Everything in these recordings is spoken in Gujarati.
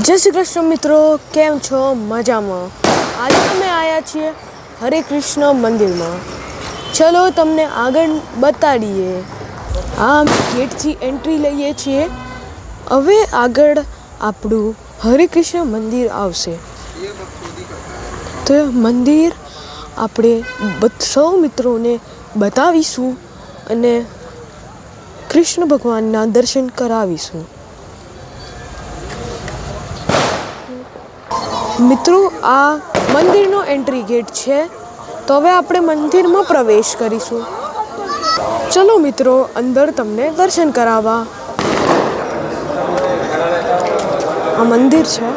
જય શ્રી કૃષ્ણ મિત્રો, કેમ છો? મજામાં? આજે અમે આવ્યા છીએ હરે કૃષ્ણ મંદિરમાં. ચલો તમને આગળ બતાડીએ. આ ગેટથી એન્ટ્રી લઈએ છીએ. હવે આગળ આપણું હરે કૃષ્ણ મંદિર આવશે. તો મંદિર આપણે સૌ મિત્રોને બતાવીશું અને કૃષ્ણ ભગવાનના દર્શન કરાવીશું. મિત્રો, આ મંદિરનો એન્ટ્રી ગેટ છે. તો હવે આપણે મંદિરમાં પ્રવેશ કરીશું. ચલો મિત્રો, અંદર તમને દર્શન કરાવવા. આ મંદિર છે.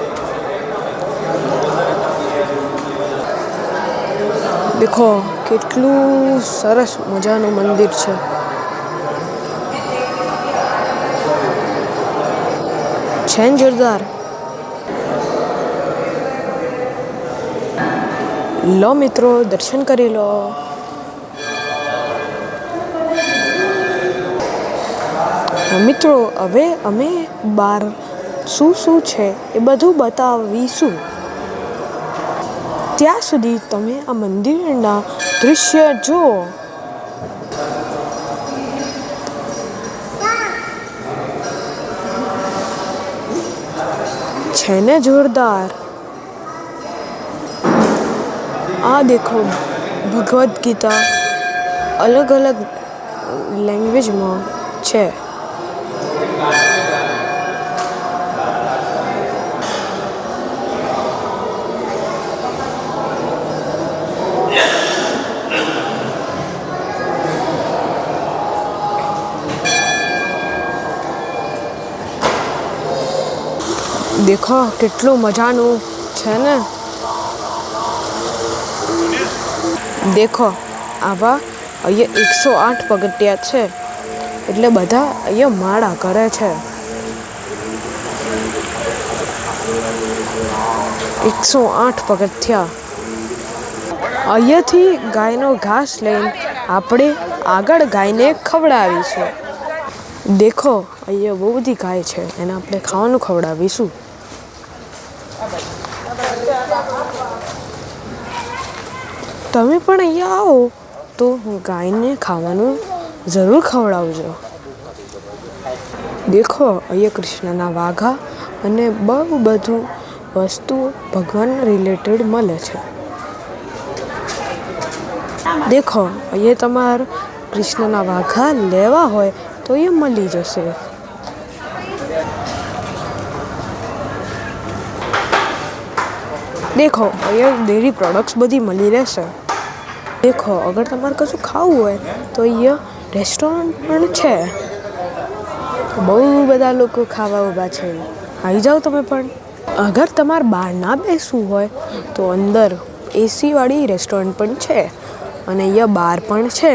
દેખો કેટલું સરસ મજાનું મંદિર છે. છે ને જોરદાર. લો મિત્રો, દર્શન કરી લો. મિત્રો, હવે અમે બહાર શું છે એ બધું બતાવીશું. ત્યાં સુધી તમે આ મંદિરના દૃશ્ય જુઓ. છે ને જોરદાર. આ દેખો, ભગવદ્ ગીતા અલગ અલગ લેંગ્વેજમાં છે. દેખો કેટલું મજાનું છે ને. દેખો, આવા અહીંયા 108 પગથિયા છે. એટલે બધા અહીંયા માળા કરે છે. 108 પગથિયા. અહીંયાથી ગાયનો ઘાસ લઈને આપણે આગળ ગાયને ખવડાવીશું. દેખો, અહીંયા બહુ બધી ગાય છે. એને આપણે ખાવાનું ખવડાવીશું. તમે પણ અહીંયા આવો તો ગાયને ખાવાનું જરૂર ખવડાવજો. દેખો, અહીંયા કૃષ્ણના વાઘા અને બહુ બધું વસ્તુઓ ભગવાન રિલેટેડ મળે છે. દેખો, અહીંયા તમારે કૃષ્ણના વાઘા લેવા હોય તો એ મળી જશે. દેખો, અહીંયા ડેરી પ્રોડક્ટ્સ બધી મળી રહેશે. દેખો, અગર તમારે કશું ખાવું હોય તો અહીંયા રેસ્ટોરન્ટ પણ છે. બહુ બધા લોકો ખાવા ઊભા છે. આવી જાઓ તમે પણ. અગર તમારે બહાર ના બેસવું હોય તો અંદર એસીવાળી રેસ્ટોરન્ટ પણ છે અને અહીંયા બાર પણ છે.